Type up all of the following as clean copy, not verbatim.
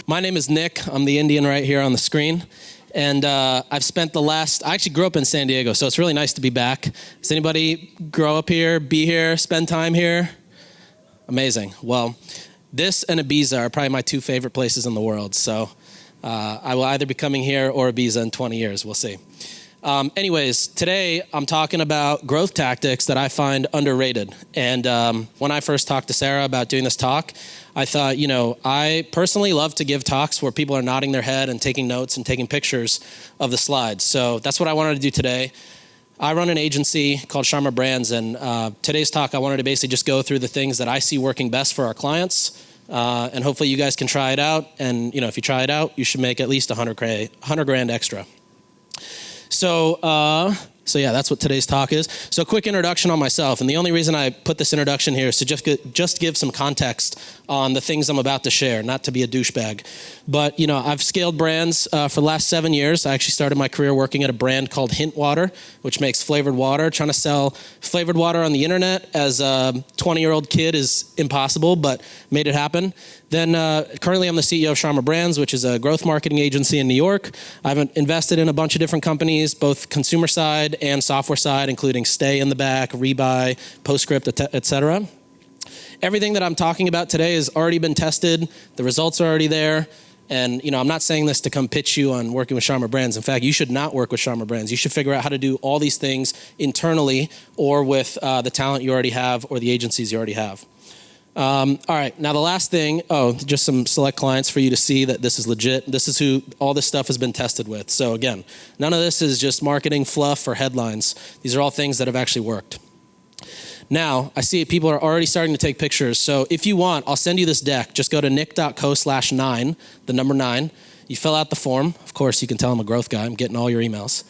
My name is Nick. I'm the Indian right here on the screen. And I've spent I actually grew up in San Diego, so it's really nice to be back. Does anybody grow up here, be here, spend time here? Amazing. Well, this and Ibiza are probably my two favorite places in the world. So I will either be coming here or Ibiza in 20 years. We'll see. Anyways, today I'm talking about growth tactics that I find underrated. And when I first talked to Sarah about doing this talk, I thought, I personally love to give talks where people are nodding their head and taking notes and taking pictures of the slides. So that's what I wanted to do today. I run an agency called Sharma Brands, and today's talk I wanted to basically just go through the things that I see working best for our clients, and hopefully you guys can try it out. And if you try it out, you should make at least 100 grand extra. So yeah, that's what today's talk is. So quick introduction on myself. And the only reason I put this introduction here is to just give some context on the things I'm about to share, not to be a douchebag. But, I've scaled brands for the last 7 years. I actually started my career working at a brand called Hint Water, which makes flavored water. Trying to sell flavored water on the internet as a 20-year-old kid is impossible, but made it happen. Then currently I'm the CEO of Sharma Brands, which is a growth marketing agency in New York. I've invested in a bunch of different companies, both consumer side and software side, including Stay in the Back, Rebuy, Postscript, et cetera. Everything that I'm talking about today has already been tested. The results are already there. And, I'm not saying this to come pitch you on working with Sharma Brands. In fact, you should not work with Sharma Brands. You should figure out how to do all these things internally or with the talent you already have or the agencies you already have. All right, now the last thing, just some select clients for you to see that this is legit. This is who all this stuff has been tested with. So again, none of this is just marketing fluff or headlines. These are all things that have actually worked. Now, I see people are already starting to take pictures. So if you want, I'll send you this deck. Just go to nick.co/9, the number 9. You fill out the form. Of course, you can tell I'm a growth guy. I'm getting all your emails.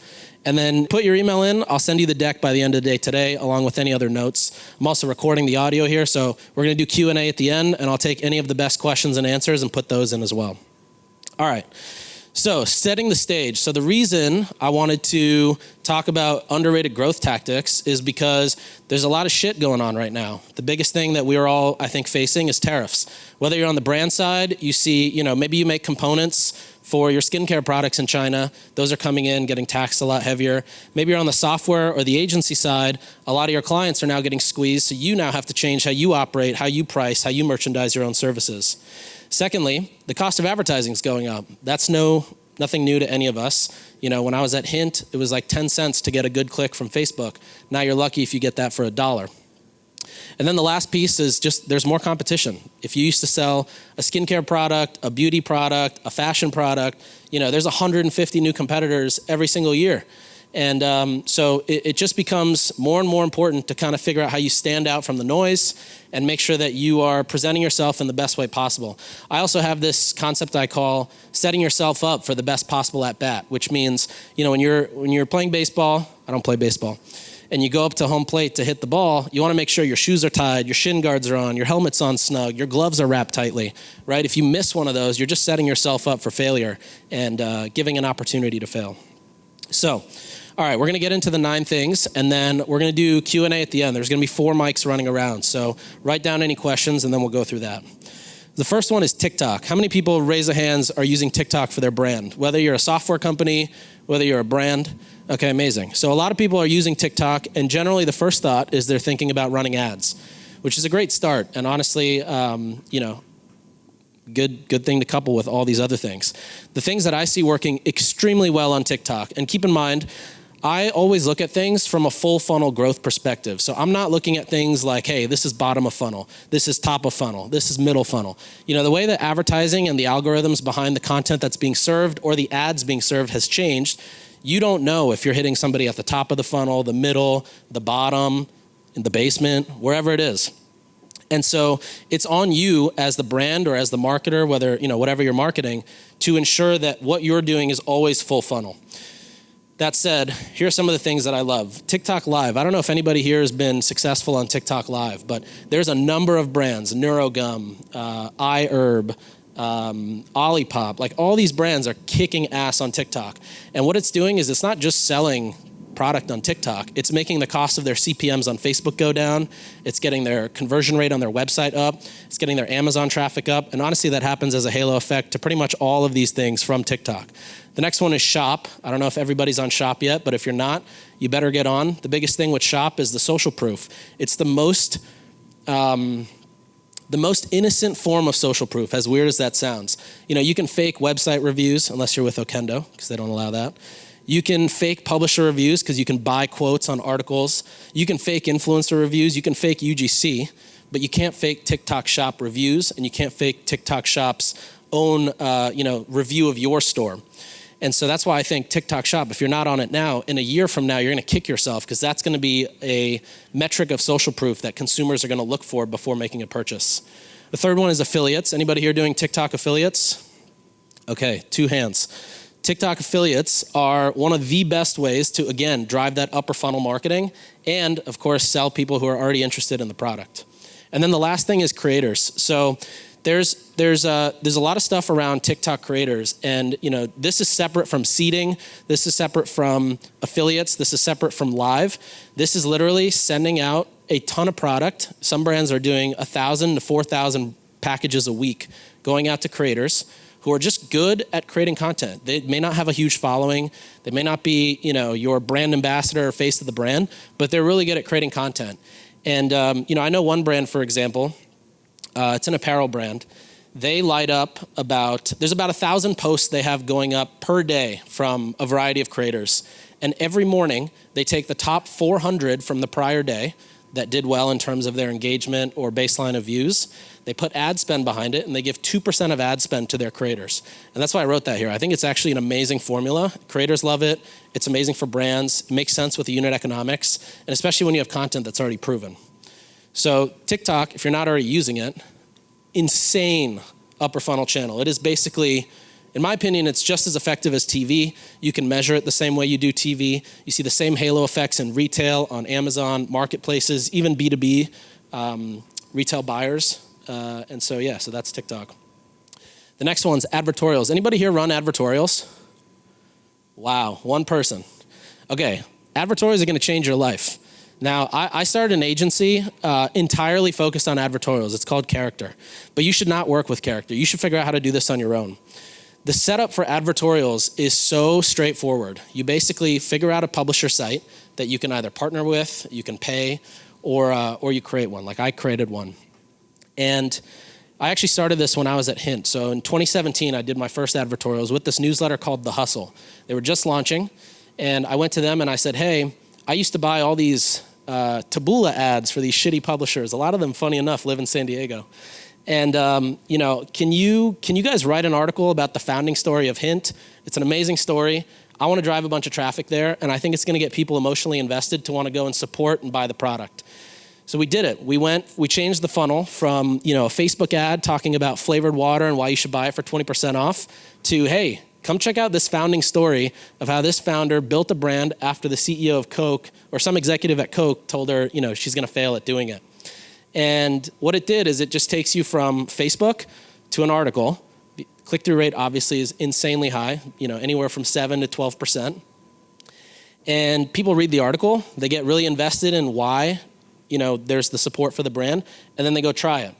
And then put your email in. I'll send you the deck by the end of the day today, along with any other notes. I'm also recording the audio here, so we're going to do Q&A at the end, and I'll take any of the best questions and answers and put those in as well. All right. So setting the stage. So the reason I wanted to talk about underrated growth tactics is because there's a lot of shit going on right now. The biggest thing that we are all, I think, facing is tariffs. Whether you're on the brand side, you see, maybe you make components for your skincare products in China. Those are coming in, getting taxed a lot heavier. Maybe you're on the software or the agency side. A lot of your clients are now getting squeezed, so you now have to change how you operate, how you price, how you merchandise your own services. Secondly, the cost of advertising is going up. That's nothing new to any of us. When I was at Hint, it was like 10 cents to get a good click from Facebook. Now you're lucky if you get that for $1. And then the last piece is just there's more competition. If you used to sell a skincare product, a beauty product, a fashion product, there's 150 new competitors every single year. And so it just becomes more and more important to kind of figure out how you stand out from the noise and make sure that you are presenting yourself in the best way possible. I also have this concept I call setting yourself up for the best possible at bat, which means, when you're playing baseball, I don't play baseball, and you go up to home plate to hit the ball, you want to make sure your shoes are tied, your shin guards are on, your helmet's on snug, your gloves are wrapped tightly, right? If you miss one of those, you're just setting yourself up for failure and giving an opportunity to fail. So, all right, we're going to get into the 9 things, and then we're going to do Q&A at the end. There's going to be 4 mics running around, so write down any questions, and then we'll go through that. The first one is TikTok. How many people, raise their hands, are using TikTok for their brand? Whether you're a software company, whether you're a brand. Okay, amazing. So a lot of people are using TikTok, and generally the first thought is they're thinking about running ads, which is a great start, and honestly, good thing to couple with all these other things. The things that I see working extremely well on TikTok, and keep in mind, I always look at things from a full funnel growth perspective. So I'm not looking at things like, hey, this is bottom of funnel, this is top of funnel, this is middle funnel. The way that advertising and the algorithms behind the content that's being served or the ads being served has changed, you don't know if you're hitting somebody at the top of the funnel, the middle, the bottom, in the basement, wherever it is. And so it's on you as the brand or as the marketer, whether, whatever you're marketing, to ensure that what you're doing is always full funnel. That said, here are some of the things that I love. TikTok Live. I don't know if anybody here has been successful on TikTok Live, but there's a number of brands, NeuroGum, iHerb, Olipop, like all these brands are kicking ass on TikTok. And what it's doing is it's not just selling product on TikTok, it's making the cost of their CPMs on Facebook go down. It's getting their conversion rate on their website up. It's getting their Amazon traffic up. And honestly, that happens as a halo effect to pretty much all of these things from TikTok. The next one is Shop. I don't know if everybody's on Shop yet, but if you're not, you better get on. The biggest thing with Shop is the social proof. It's the most innocent form of social proof, as weird as that sounds. You can fake website reviews, unless you're with Okendo, because they don't allow that. You can fake publisher reviews, because you can buy quotes on articles. You can fake influencer reviews. You can fake UGC, but you can't fake TikTok Shop reviews, and you can't fake TikTok Shop's own review of your store. And so that's why I think TikTok Shop, if you're not on it now, in a year from now, you're going to kick yourself, because that's going to be a metric of social proof that consumers are going to look for before making a purchase. The third one is affiliates. Anybody here doing TikTok affiliates? Okay, 2 hands. TikTok affiliates are one of the best ways to, again, drive that upper funnel marketing and, of course, sell people who are already interested in the product. And then the last thing is creators. So there's a lot of stuff around TikTok creators, and this is separate from seeding. This is separate from affiliates. This is separate from live. This is literally sending out a ton of product. Some brands are doing 1,000 to 4,000 packages a week going out to creators who are just good at creating content. They may not have a huge following. They may not be your brand ambassador or face of the brand, but they're really good at creating content. And I know one brand, for example. It's an apparel brand. They light up there's about 1,000 posts they have going up per day from a variety of creators. And every morning, they take the top 400 from the prior day that did well in terms of their engagement or baseline of views. They put ad spend behind it, and they give 2% of ad spend to their creators. And that's why I wrote that here. I think it's actually an amazing formula. Creators love it. It's amazing for brands. It makes sense with the unit economics, and especially when you have content that's already proven. So TikTok, if you're not already using it, insane upper funnel channel. It is basically, in my opinion, it's just as effective as TV. You can measure it the same way you do TV. You see the same halo effects in retail, on Amazon, marketplaces, even B2B retail buyers. So that's TikTok. The next one's Advertorials. Anybody here run Advertorials? Wow, one person. Okay, Advertorials are gonna change your life. Now, I started an agency entirely focused on advertorials. It's called Character. But you should not work with Character. You should figure out how to do this on your own. The setup for advertorials is so straightforward. You basically figure out a publisher site that you can either partner with, you can pay, or you create one. Like I created one. And I actually started this when I was at Hint. So in 2017, I did my first advertorials with this newsletter called The Hustle. They were just launching. And I went to them and I said, hey, I used to buy all these Taboola ads for these shitty publishers. A lot of them, funny enough, live in San Diego. And can you guys write an article about the founding story of Hint? It's an amazing story. I want to drive a bunch of traffic there, and I think it's going to get people emotionally invested to want to go and support and buy the product. So we did it. We changed the funnel from a Facebook ad talking about flavored water and why you should buy it for 20% off to, hey, come check out this founding story of how this founder built a brand after the CEO of Coke or some executive at Coke told her, she's going to fail at doing it. And what it did is it just takes you from Facebook to an article. The click-through rate obviously is insanely high, anywhere from 7 to 12%. And people read the article, they get really invested in why, there's the support for the brand, and then they go try it.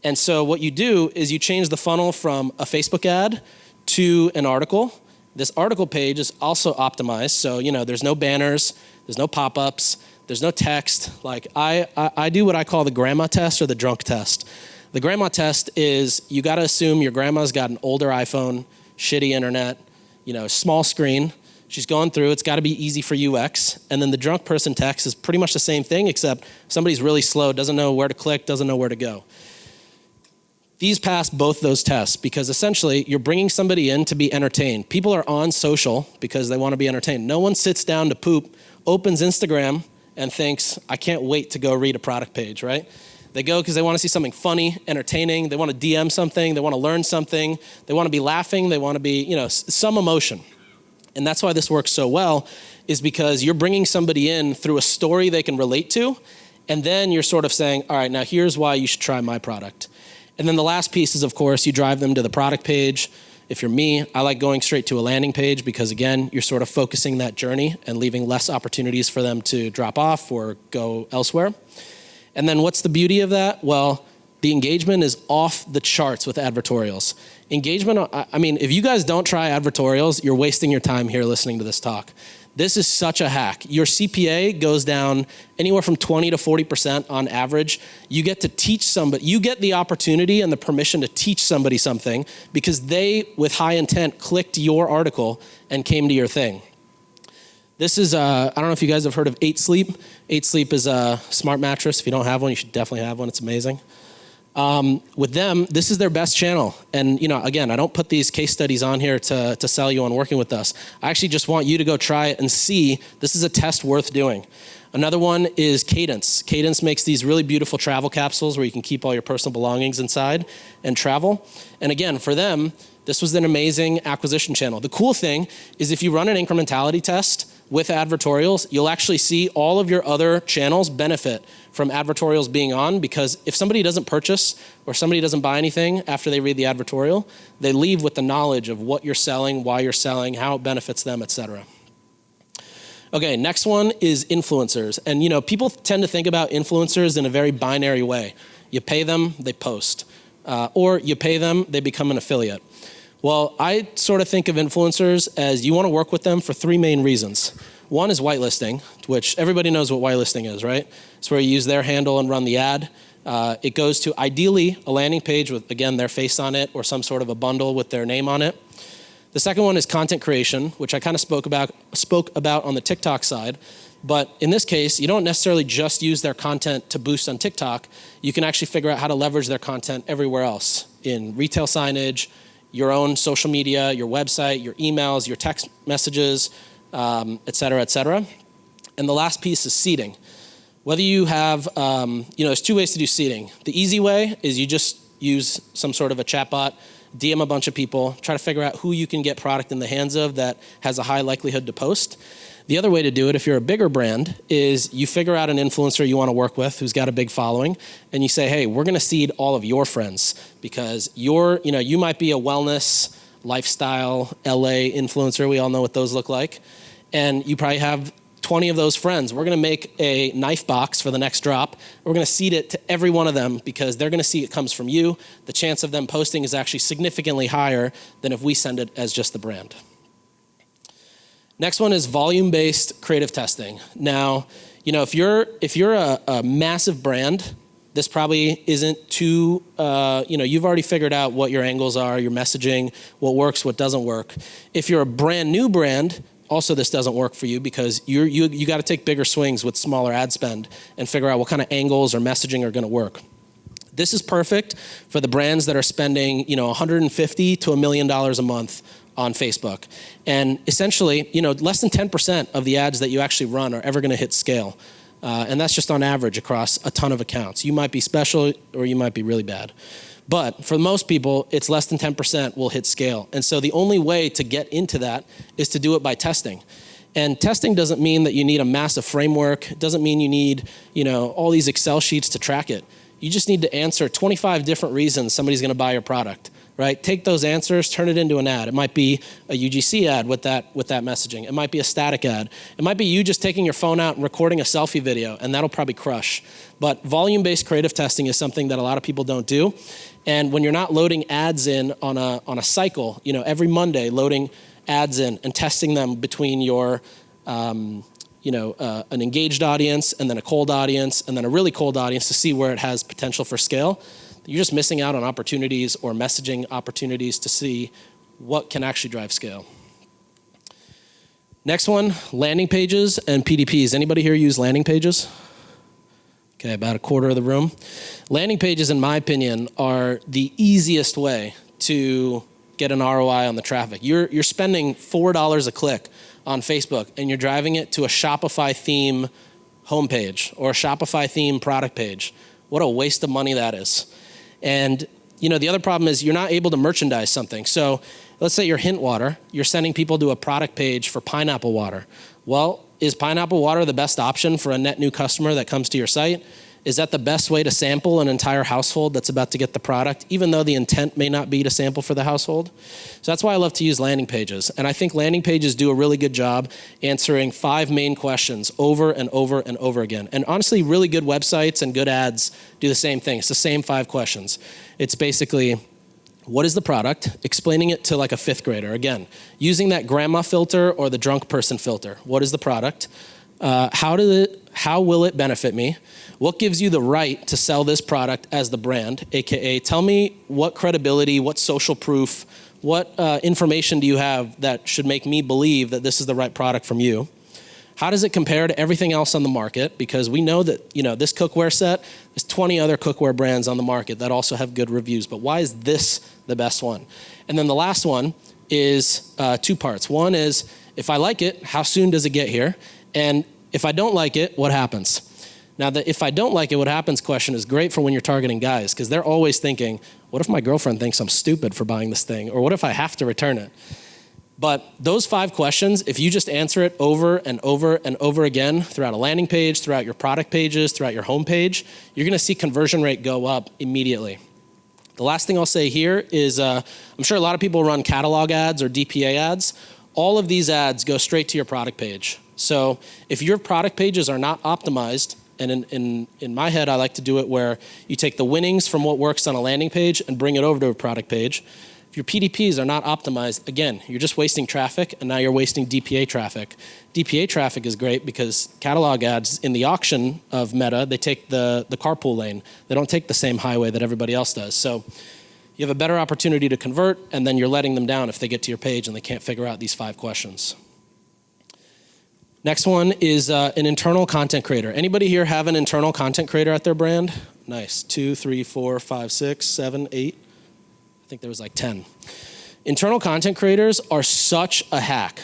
And so what you do is you change the funnel from a Facebook ad to an article. This article page is also optimized. So, there's no banners, there's no pop-ups, there's no text. Like I do what I call the grandma test or the drunk test. The grandma test is you got to assume your grandma's got an older iPhone, shitty internet, small screen. She's going through, it's got to be easy for UX. And then the drunk person text is pretty much the same thing, except somebody's really slow, doesn't know where to click, doesn't know where to go. These pass both those tests because essentially you're bringing somebody in to be entertained. People are on social because they want to be entertained. No one sits down to poop, opens Instagram and thinks, I can't wait to go read a product page, right? They go because they want to see something funny, entertaining. They want to DM something. They want to learn something. They want to be laughing. They want to be, some emotion. And that's why this works so well is because you're bringing somebody in through a story they can relate to. And then you're sort of saying, all right, now here's why you should try my product. And then the last piece is, of course, you drive them to the product page. If you're me, I like going straight to a landing page because, again, you're sort of focusing that journey and leaving less opportunities for them to drop off or go elsewhere. And then what's the beauty of that? Well, the engagement is off the charts with Advertorials. Engagement, I mean, if you guys don't try Advertorials, you're wasting your time here listening to this talk. This is such a hack. Your CPA goes down anywhere from 20 to 40% on average. You get to teach somebody, you get the opportunity and the permission to teach somebody something because they, with high intent, clicked your article and came to your thing. This is, I don't know if you guys have heard of 8 Sleep. 8 Sleep is a smart mattress. If you don't have one, you should definitely have one. It's amazing. With them, this is their best channel. And, you know, again, I don't put these case studies on here to sell you on working with us. I actually just want you to go try it and see. This is a test worth doing. Another one is Cadence. Cadence makes these really beautiful travel capsules where you can keep all your personal belongings inside and travel. And again, for them, this was an amazing acquisition channel. The cool thing is if you run an incrementality test with Advertorials, you'll actually see all of your other channels benefit from Advertorials being on, because if somebody doesn't purchase or somebody doesn't buy anything after they read the advertorial, they leave with the knowledge of what you're selling, why you're selling, how it benefits them, etc. Okay, next one is influencers. And you know, people tend to think about influencers in a very binary way. You pay them, they post. Or you pay them, they become an affiliate. Well, I sort of think of influencers as you want to work with them for 3 main reasons. One is whitelisting, which everybody knows what whitelisting is, right? It's where you use their handle and run the ad. It goes to ideally a landing page with, again, their face on it or some sort of a bundle with their name on it. The second one is content creation, which I kind of spoke about on the TikTok side. But in this case, you don't necessarily just use their content to boost on TikTok. You can actually figure out how to leverage their content everywhere else in retail signage, your own social media, your website, your emails, your text messages, et cetera, et cetera. And the last piece is seeding. Whether you have, there's 2 ways to do seeding. The easy way is you just use some sort of a chatbot, DM a bunch of people, try to figure out who you can get product in the hands of that has a high likelihood to post. The other way to do it, if you're a bigger brand, is you figure out an influencer you want to work with who's got a big following, and you say, hey, we're going to seed all of your friends because you might be a wellness, lifestyle, LA influencer. We all know what those look like. And you probably have 20 of those friends. We're going to make a knife box for the next drop. We're going to seed it to every one of them because they're going to see it comes from you. The chance of them posting is actually significantly higher than if we send it as just the brand. Next one is volume-based creative testing. Now, if you're a massive brand, this probably isn't too, you've already figured out what your angles are, your messaging, what works, what doesn't work. If you're a brand new brand, also this doesn't work for you because you got to take bigger swings with smaller ad spend and figure out what kind of angles or messaging are going to work. This is perfect for the brands that are spending, $150 to $1 million a month on Facebook. And essentially, less than 10% of the ads that you actually run are ever going to hit scale. And that's just on average across a ton of accounts. You might be special or you might be really bad. But for most people, it's less than 10% will hit scale. And so the only way to get into that is to do it by testing. And testing doesn't mean that you need a massive framework. It doesn't mean you need, all these Excel sheets to track it. You just need to answer 25 different reasons somebody's going to buy your product. Right? Take those answers, turn it into an ad. It might be a UGC ad with that messaging. It might be a static ad. It might be you just taking your phone out and recording a selfie video, and that'll probably crush. But volume-based creative testing is something that a lot of people don't do. And when you're not loading ads in on a cycle, every Monday loading ads in and testing them between your an engaged audience and then a cold audience and then a really cold audience to see where it has potential for scale, you're just missing out on opportunities or messaging opportunities to see what can actually drive scale. Next one, landing pages and PDPs. Anybody here use landing pages? Okay, about a quarter of the room. Landing pages, in my opinion, are the easiest way to get an ROI on the traffic. You're spending $4 a click on Facebook and you're driving it to a Shopify theme homepage or a Shopify theme product page. What a waste of money that is. And the other problem is you're not able to merchandise something. So let's say you're Hint Water, you're sending people to a product page for pineapple water. Well, is pineapple water the best option for a net new customer that comes to your site? Is that the best way to sample an entire household that's about to get the product, even though the intent may not be to sample for the household? So that's why I love to use landing pages. And I think landing pages do a really good job answering 5 main questions over and over and over again. And honestly, really good websites and good ads do the same thing. It's the same 5 questions. It's basically, what is the product? Explaining it to like a 5th grader. Again, using that grandma filter or the drunk person filter. What is the product? How will it benefit me? What gives you the right to sell this product as the brand? AKA, tell me what credibility, what social proof, what information do you have that should make me believe that this is the right product from you? How does it compare to everything else on the market? Because we know that, this cookware set, there's 20 other cookware brands on the market that also have good reviews, but why is this the best one? And then the last one is 2 parts. One is, if I like it, how soon does it get here? And if I don't like it, what happens? Now, the if I don't like it, what happens question is great for when you're targeting guys, because they're always thinking, what if my girlfriend thinks I'm stupid for buying this thing? Or what if I have to return it? But those 5 questions, if you just answer it over and over and over again throughout a landing page, throughout your product pages, throughout your home page, you're gonna see conversion rate go up immediately. The last thing I'll say here is, I'm sure a lot of people run catalog ads or DPA ads. All of these ads go straight to your product page. So if your product pages are not optimized, and in my head, I like to do it where you take the winnings from what works on a landing page and bring it over to a product page. If your PDPs are not optimized, again, you're just wasting traffic, and now you're wasting DPA traffic. DPA traffic is great because catalog ads in the auction of Meta, they take the carpool lane. They don't take the same highway that everybody else does. So you have a better opportunity to convert, and then you're letting them down if they get to your page and they can't figure out these 5 questions. Next one is an internal content creator. Anybody here have an internal content creator at their brand? Nice. 2, 3, 4, 5, 6, 7, 8. I think there was like 10. Internal content creators are such a hack.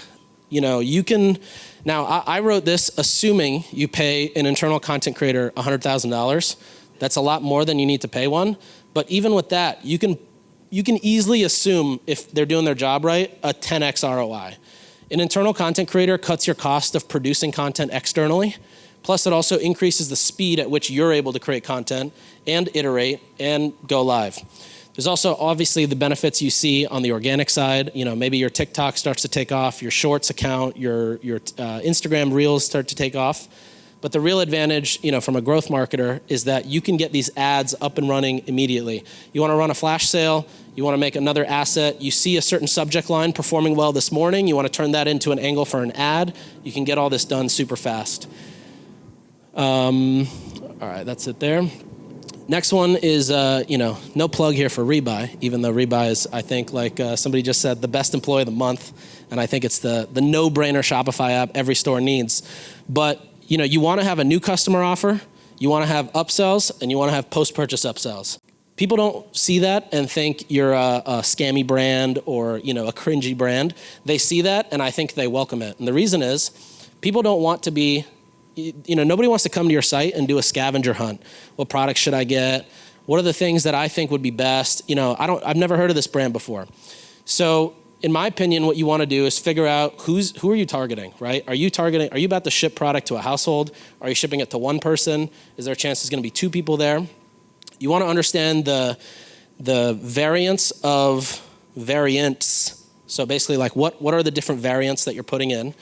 You can, now I wrote this assuming you pay an internal content creator $100,000. That's a lot more than you need to pay one. But even with that, you can easily assume, if they're doing their job right, a 10x ROI. An internal content creator cuts your cost of producing content externally. Plus, it also increases the speed at which you're able to create content and iterate and go live. There's also obviously the benefits you see on the organic side. Maybe your TikTok starts to take off, your Shorts account, your Instagram Reels start to take off. But the real advantage, from a growth marketer is that you can get these ads up and running immediately. You want to run a flash sale, you want to make another asset, you see a certain subject line performing well this morning, you want to turn that into an angle for an ad, you can get all this done super fast. All right, that's it there. Next one is, no plug here for Rebuy, even though Rebuy is, I think, like somebody just said, the best employee of the month. And I think it's the no-brainer Shopify app every store needs. But you want to have a new customer offer, you want to have upsells, and you want to have post-purchase upsells. People don't see that and think you're a scammy brand or a cringy brand. They see that, and I think they welcome it. And the reason is, people don't want to be, nobody wants to come to your site and do a scavenger hunt. What products should I get? What are the things that I think would be best? I've never heard of this brand before. So in my opinion, what you want to do is figure out who are you targeting, right? Are you about to ship product to a household? Are you shipping it to one person? Is there a chance there's going to be 2 people there? You want to understand the variance of variants. So basically, like what are the different variants that you're putting in?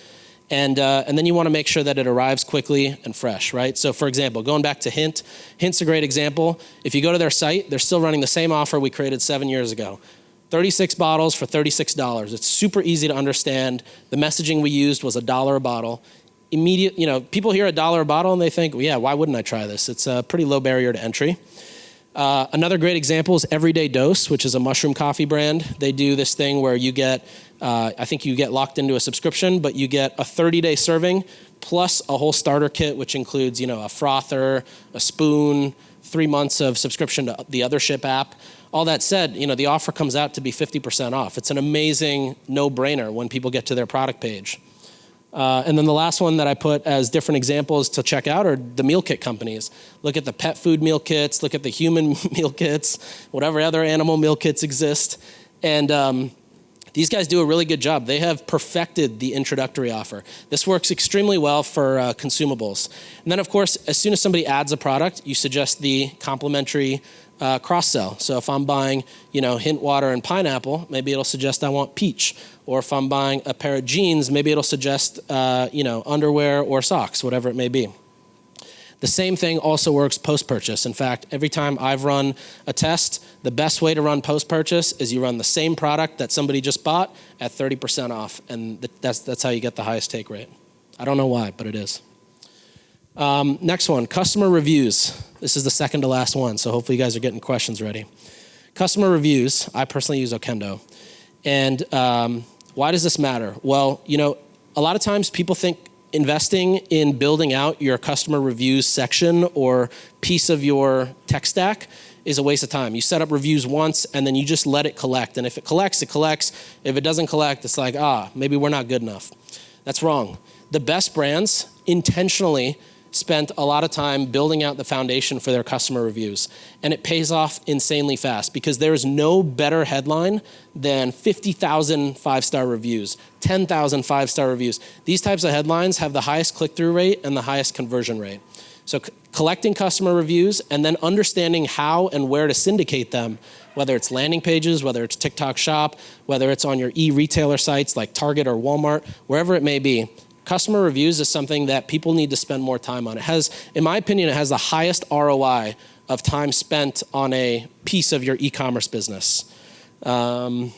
And then you want to make sure that it arrives quickly and fresh, right? So for example, going back to Hint, Hint's a great example. If you go to their site, they're still running the same offer we created 7 years ago. 36 bottles for $36. It's super easy to understand. The messaging we used was $1 a bottle. People hear $1 a bottle and they think, well, yeah, why wouldn't I try this? It's a pretty low barrier to entry. Another great example is Everyday Dose, which is a mushroom coffee brand. They do this thing where you get, I think you get locked into a subscription, but you get a 30-day serving plus a whole starter kit, which includes, a frother, a spoon, 3 months of subscription to the Othership app. All that said, the offer comes out to be 50% off. It's an amazing no-brainer when people get to their product page. And then the last one that I put as different examples to check out are the meal kit companies. Look at the pet food meal kits, look at the human meal kits, whatever other animal meal kits exist. And These guys do a really good job. They have perfected the introductory offer. This works extremely well for consumables. And then, of course, as soon as somebody adds a product, you suggest the complimentary cross-sell. So if I'm buying, hint water and pineapple, maybe it'll suggest I want peach. Or if I'm buying a pair of jeans, maybe it'll suggest, underwear or socks, whatever it may be. The same thing also works post-purchase. In fact, every time I've run a test, the best way to run post-purchase is you run the same product that somebody just bought at 30% off, and that's how you get the highest take rate. I don't know why, but it is. Next one, customer reviews. This is the second to last one, so hopefully you guys are getting questions ready. Customer reviews, I personally use Okendo. And why does this matter? Well, a lot of times people think investing in building out your customer reviews section or piece of your tech stack is a waste of time. You set up reviews once and then you just let it collect. And if it collects, it collects. If it doesn't collect, it's like, maybe we're not good enough. That's wrong. The best brands intentionally spent a lot of time building out the foundation for their customer reviews. And it pays off insanely fast because there is no better headline than 50,000 five-star reviews, 10,000 five-star reviews. These types of headlines have the highest click-through rate and the highest conversion rate. So collecting customer reviews and then understanding how and where to syndicate them, whether it's landing pages, whether it's TikTok Shop, whether it's on your e-retailer sites like Target or Walmart, wherever it may be. Customer reviews is something that people need to spend more time on. It has, in my opinion, it has the highest ROI of time spent on a piece of your e-commerce business. The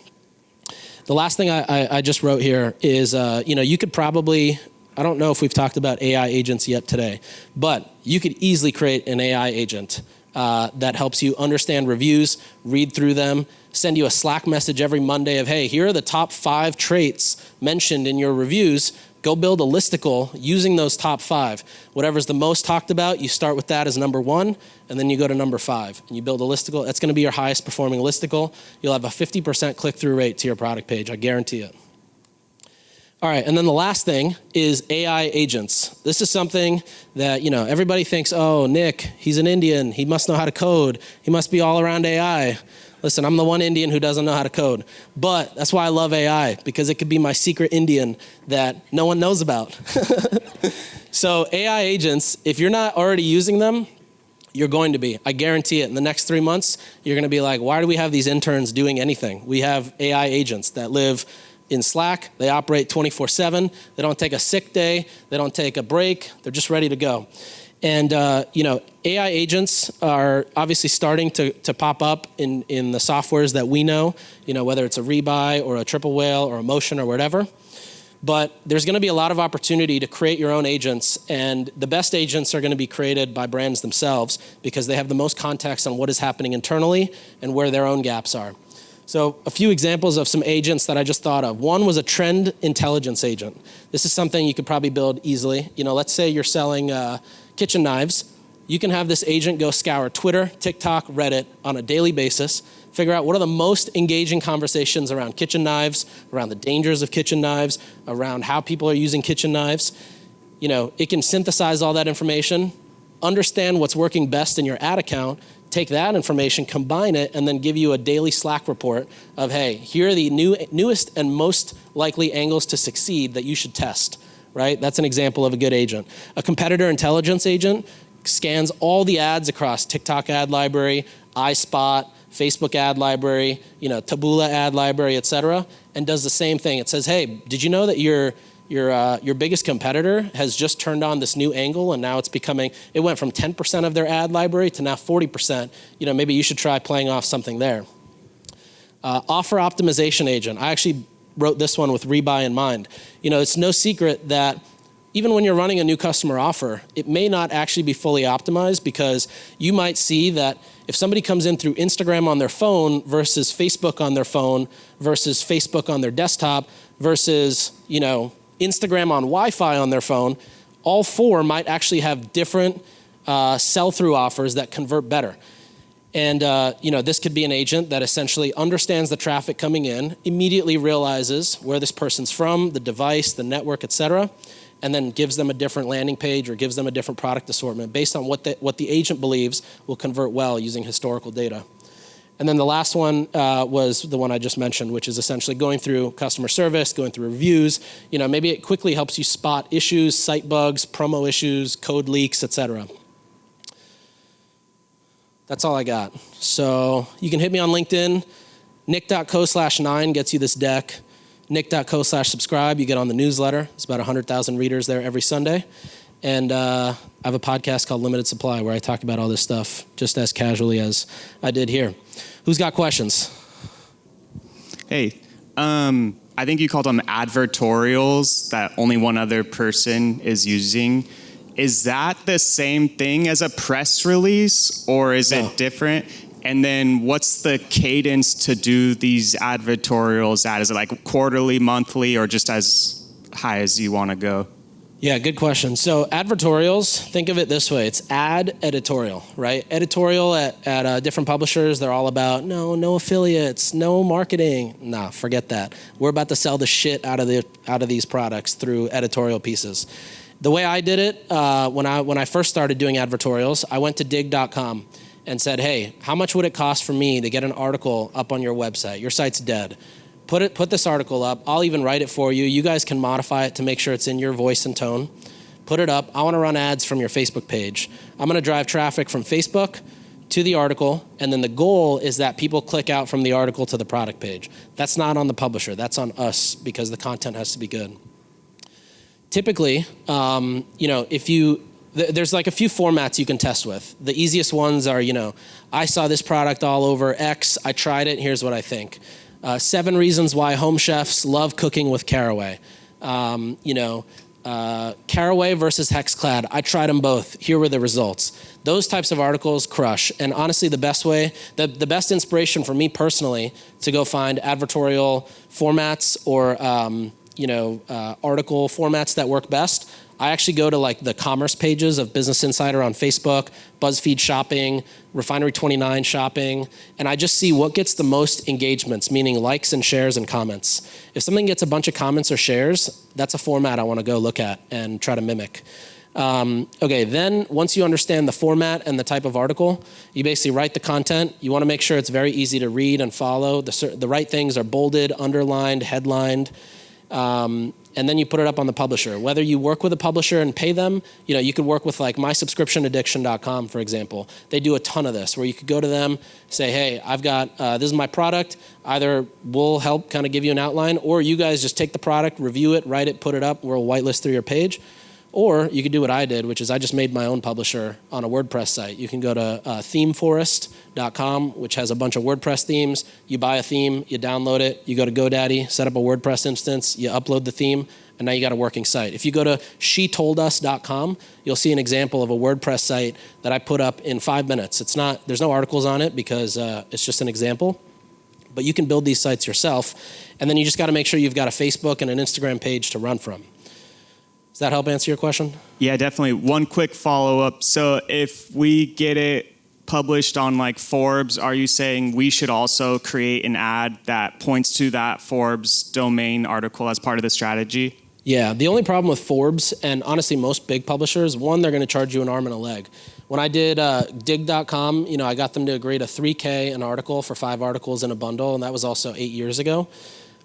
last thing I just wrote here is, you could probably, I don't know if we've talked about AI agents yet today, but you could easily create an AI agent that helps you understand reviews, read through them, send you a Slack message every Monday of, hey, here are the top 5 traits mentioned in your reviews. Go build a listicle using those top 5. Whatever's the most talked about, you start with that as number 1, and then you go to number 5. And you build a listicle. That's gonna be your highest performing listicle. You'll have a 50% click-through rate to your product page, I guarantee it. All right, and then the last thing is AI agents. This is something that, everybody thinks, oh, Nick, he's an Indian. He must know how to code. He must be all around AI. Listen, I'm the one Indian who doesn't know how to code. But that's why I love AI, because it could be my secret Indian that no one knows about. So AI agents, if you're not already using them, you're going to be. I guarantee it. In the next 3 months, you're going to be like, why do we have these interns doing anything? We have AI agents that live in Slack. They operate 24/7. They don't take a sick day. They don't take a break. They're just ready to go. And AI agents are obviously starting to pop up in the softwares that we know, whether it's a Rebuy or a Triple Whale or a Motion or whatever. But there's going to be a lot of opportunity to create your own agents, and the best agents are going to be created by brands themselves because they have the most context on what is happening internally and where their own gaps are. So a few examples of some agents that I just thought of. One was a trend intelligence agent. This is something you could probably build easily. Let's say you're selling kitchen knives. You can have this agent go scour Twitter, TikTok, Reddit on a daily basis, figure out what are the most engaging conversations around kitchen knives, around the dangers of kitchen knives, around how people are using kitchen knives. It can synthesize all that information, understand what's working best in your ad account, take that information, combine it, and then give you a daily Slack report of, hey, here are the newest and most likely angles to succeed that you should test, right? That's an example of a good agent. A competitor intelligence agent scans all the ads across TikTok ad library, iSpot, Facebook ad library, Taboola ad library, et cetera, and does the same thing. It says, hey, did you know that your biggest competitor has just turned on this new angle, and now it went from 10% of their ad library to now 40%. Maybe you should try playing off something there. Offer optimization agent. I actually wrote this one with Rebuy in mind. It's no secret that even when you're running a new customer offer, it may not actually be fully optimized because you might see that if somebody comes in through Instagram on their phone versus Facebook on their phone versus Facebook on their desktop versus, Instagram on Wi-Fi on their phone, all 4 might actually have different sell-through offers that convert better. And this could be an agent that essentially understands the traffic coming in, immediately realizes where this person's from, the device, the network, et cetera, and then gives them a different landing page or gives them a different product assortment based on what the agent believes will convert well using historical data. And then the last one was the one I just mentioned, which is essentially going through customer service, going through reviews. Maybe it quickly helps you spot issues, site bugs, promo issues, code leaks, etc. That's all I got. So you can hit me on LinkedIn. Nik.co/9 gets you this deck. Nik.co/subscribe, you get on the newsletter. It's about 100,000 readers there every Sunday. And I have a podcast called Limited Supply where I talk about all this stuff just as casually as I did here. Who's got questions? Hey, I think you called them advertorials that only one other person is using. Is that the same thing as a press release, or is it different? And then what's the cadence to do these advertorials at? Is it like quarterly, monthly, or just as high as you want to go? Yeah, good question. So advertorials, think of it this way. It's ad editorial, right? Editorial at different publishers, they're all about no affiliates, no marketing. Nah, forget that. We're about to sell the shit out of these products through editorial pieces. The way I did it, when I first started doing advertorials, I went to dig.com and said, hey, how much would it cost for me to get an article up on your website? Your site's dead. Put this article up. I'll even write it for you. You guys can modify it to make sure it's in your voice and tone. Put it up. I want to run ads from your Facebook page. I'm going to drive traffic from Facebook to the article, and then the goal is that people click out from the article to the product page. That's not on the publisher. That's on us because the content has to be good. Typically, there's like a few formats you can test with. The easiest ones are, I saw this product all over X. I tried it. Here's what I think. 7 reasons why home chefs love cooking with Caraway. Caraway versus Hexclad. I tried them both. Here were the results. Those types of articles crush. And honestly, the best inspiration for me personally to go find advertorial formats or article formats that work best, I actually go to like the commerce pages of Business Insider on Facebook, BuzzFeed Shopping, Refinery29 Shopping, and I just see what gets the most engagements, meaning likes and shares and comments. If something gets a bunch of comments or shares, that's a format I want to go look at and try to mimic. Then once you understand the format and the type of article, you basically write the content. You want to make sure it's very easy to read and follow. The right things are bolded, underlined, headlined. And then you put it up on the publisher. Whether you work with a publisher and pay them, you could work with like mysubscriptionaddiction.com, for example. They do a ton of this where you could go to them, say, hey, I've got, this is my product. Either we'll help kind of give you an outline, or you guys just take the product, review it, write it, put it up, we'll whitelist through your page. Or you could do what I did, which is I just made my own publisher on a WordPress site. You can go to themeforest.com, which has a bunch of WordPress themes. You buy a theme, you download it, you go to GoDaddy, set up a WordPress instance, you upload the theme, and now you got a working site. If you go to shetoldus.com, you'll see an example of a WordPress site that I put up in 5 minutes. There's no articles on it because it's just an example. But you can build these sites yourself, and then you just got to make sure you've got a Facebook and an Instagram page to run from. Does that help answer your question? Yeah, definitely. One quick follow-up. So if we get it published on like Forbes, are you saying we should also create an ad that points to that Forbes domain article as part of the strategy? Yeah, the only problem with Forbes, and honestly most big publishers, one, they're going to charge you an arm and a leg. When I did dig.com, I got them to agree to $3,000 an article for 5 articles in a bundle, and that was also 8 years ago.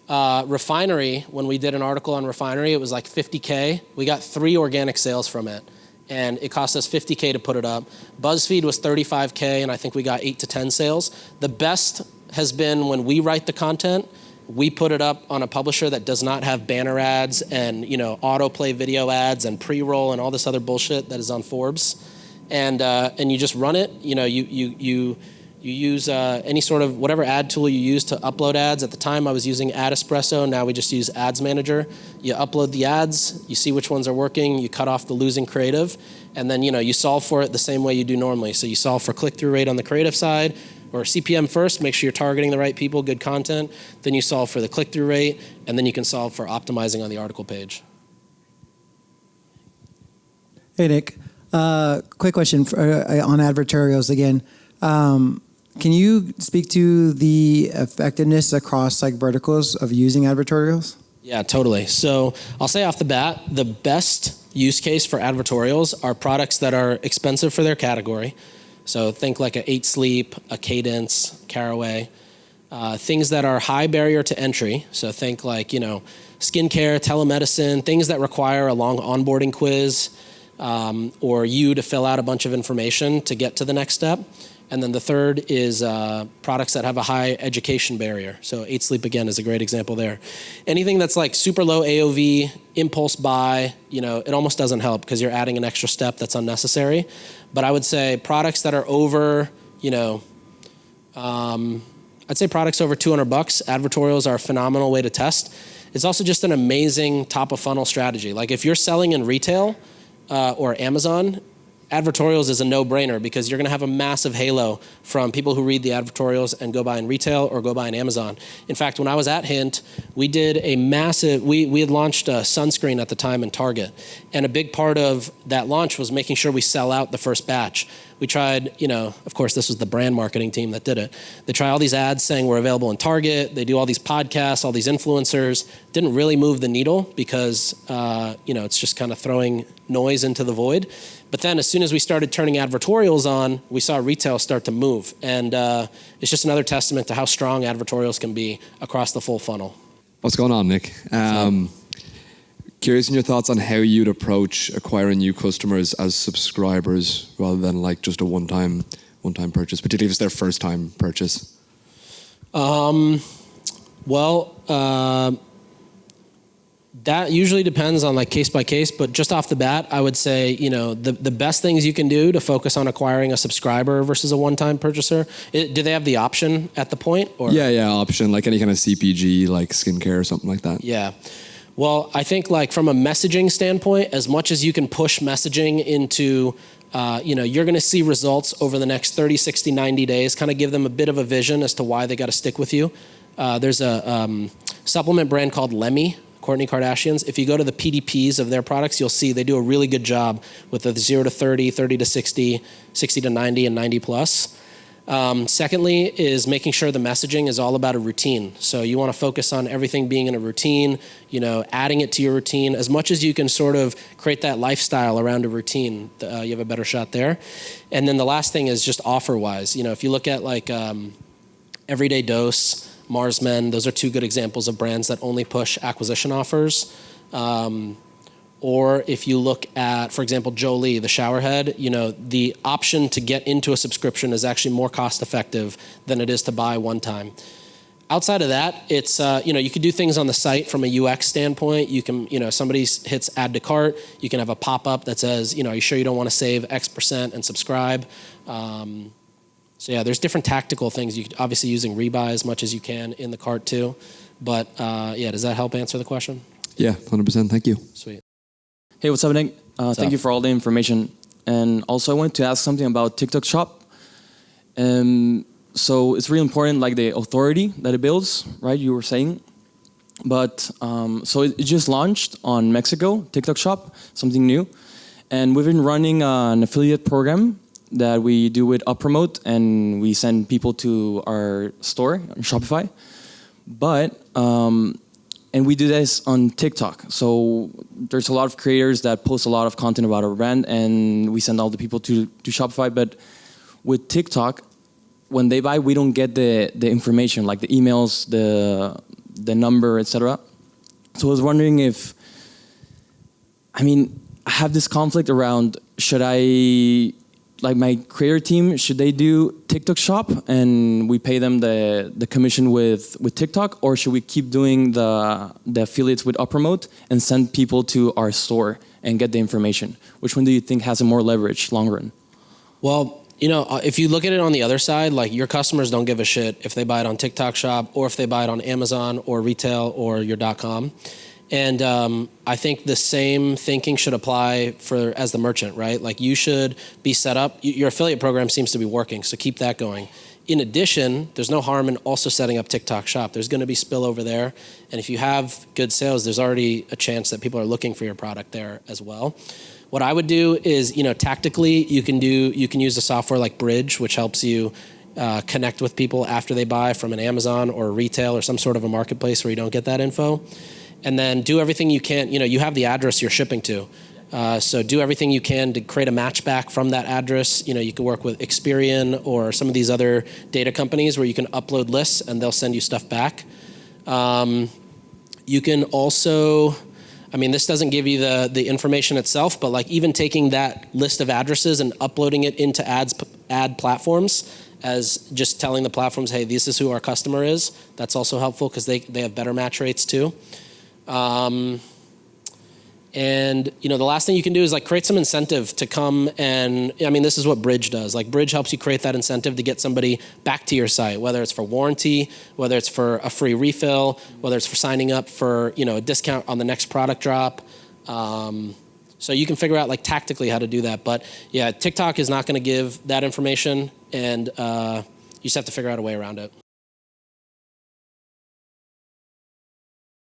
Refinery, when we did an article on Refinery, it was like $50,000. We got 3 organic sales from it, and it cost us $50,000 to put it up. BuzzFeed was $35,000, and I think we got 8 to 10 sales. The best has been when we write the content, we put it up on a publisher that does not have banner ads and autoplay video ads and pre-roll and all this other bullshit that is on Forbes, and you just run it. You use any sort of whatever ad tool you use to upload ads. At the time, I was using Ad Espresso. Now we just use Ads Manager. You upload the ads. You see which ones are working. You cut off the losing creative. And then, you solve for it the same way you do normally. So you solve for click-through rate on the creative side, or CPM first, make sure you're targeting the right people, good content. Then you solve for the click-through rate, and then you can solve for optimizing on the article page. Hey, Nick. Quick question on advertorials again. Can you speak to the effectiveness across like verticals of using advertorials? Yeah, totally. So I'll say off the bat, the best use case for advertorials are products that are expensive for their category, So think like a 8 Sleep, a Cadence, Caraway, things that are high barrier to entry. So think like, skincare, telemedicine, things that require a long onboarding quiz, or you to fill out a bunch of information to get to the next step. And then the third is products that have a high education barrier. So 8 Sleep, again, is a great example there. Anything that's like super low AOV, impulse buy, it almost doesn't help because you're adding an extra step that's unnecessary. But I would say products that are over, I'd say products over $200, advertorials are a phenomenal way to test. It's also just an amazing top of funnel strategy. Like if you're selling in retail or Amazon, advertorials is a no-brainer because you're going to have a massive halo from people who read the advertorials and go buy in retail or go buy in Amazon. In fact, when I was at Hint, we did a massive, we had launched a sunscreen at the time in Target. And a big part of that launch was making sure we sell out the first batch. We tried, of course, this was the brand marketing team that did it. They try all these ads saying we're available in Target. They do all these podcasts, all these influencers. Didn't really move the needle because, it's just kind of throwing noise into the void. But then as soon as we started turning advertorials on, we saw retail start to move. And it's just another testament to how strong advertorials can be across the full funnel. What's going on, Nick? Curious in your thoughts on how you'd approach acquiring new customers as subscribers rather than like just a one-time purchase, particularly if it's their first time purchase. That usually depends on like case by case, but just off the bat, I would say, the best things you can do to focus on acquiring a subscriber versus a one-time purchaser. Do they have the option at the point? Or? Yeah, option, like any kind of CPG, like skincare or something like that. Yeah. Well, I think like from a messaging standpoint, as much as you can push messaging into, you're going to see results over the next 30, 60, 90 days, kind of give them a bit of a vision as to why they got to stick with you. There's a supplement brand called Lemmy, Kourtney Kardashian's. If you go to the PDPs of their products, you'll see they do a really good job with the 0 to 30, 30 to 60, 60 to 90, and 90 plus. Secondly is making sure the messaging is all about a routine. So you want to focus on everything being in a routine, adding it to your routine. As much as you can sort of create that lifestyle around a routine, you have a better shot there. And then the last thing is just offer-wise. If you look at like Everyday Dose, Mars Men, those are two good examples of brands that only push acquisition offers. Or if you look at, for example, Jolie, the shower head, the option to get into a subscription is actually more cost effective than it is to buy one time. Outside of that, it's, you could do things on the site from a UX standpoint. You can, somebody hits add to cart, you can have a pop-up that says, are you sure you don't want to save X% and subscribe? So yeah, there's different tactical things. You could obviously using Rebuy as much as you can in the cart too. But does that help answer the question? Yeah, 100%. Thank you. Sweet. Hey, what's up, Nick? Thank you for all the information. And also, I wanted to ask something about TikTok Shop. So it's really important, like the authority that it builds, right? You were saying. But so it just launched on Mexico, TikTok Shop, something new. And we've been running an affiliate program that we do with UpPromote, and we send people to our store on Shopify. But and we do this on TikTok. So there's a lot of creators that post a lot of content about our brand, and we send all the people to Shopify. But with TikTok, when they buy, we don't get the information, like the emails, the number, etc. So I was wondering if, I have this conflict around, should I, like my creator team, should they do TikTok Shop and we pay them the commission with TikTok, or should we keep doing the affiliates with UpPromote and send people to our store and get the information? Which one do you think has a more leverage long run? Well, if you look at it on the other side, like your customers don't give a shit if they buy it on TikTok Shop or if they buy it on Amazon or retail or your .com. And I think the same thinking should apply as the merchant, right? Like you should be set up. Your affiliate program seems to be working, so keep that going. In addition, there's no harm in also setting up TikTok Shop. There's going to be spillover there. And if you have good sales, there's already a chance that people are looking for your product there as well. What I would do is, tactically, you can use a software like Bridge, which helps you connect with people after they buy from an Amazon or a retail or some sort of a marketplace where you don't get that info. And then do everything you can. You have the address you're shipping to. So do everything you can to create a match back from that address. You can work with Experian or some of these other data companies where you can upload lists and they'll send you stuff back. You can also, this doesn't give you the information itself, but like even taking that list of addresses and uploading it into ad platforms as just telling the platforms, hey, this is who our customer is. That's also helpful because they have better match rates too. And the last thing you can do is like create some incentive to come and, this is what Bridge does. Like Bridge helps you create that incentive to get somebody back to your site, whether it's for warranty, whether it's for a free refill, whether it's for signing up for, a discount on the next product drop. So you can figure out like tactically how to do that. But yeah, TikTok is not going to give that information, and you just have to figure out a way around it.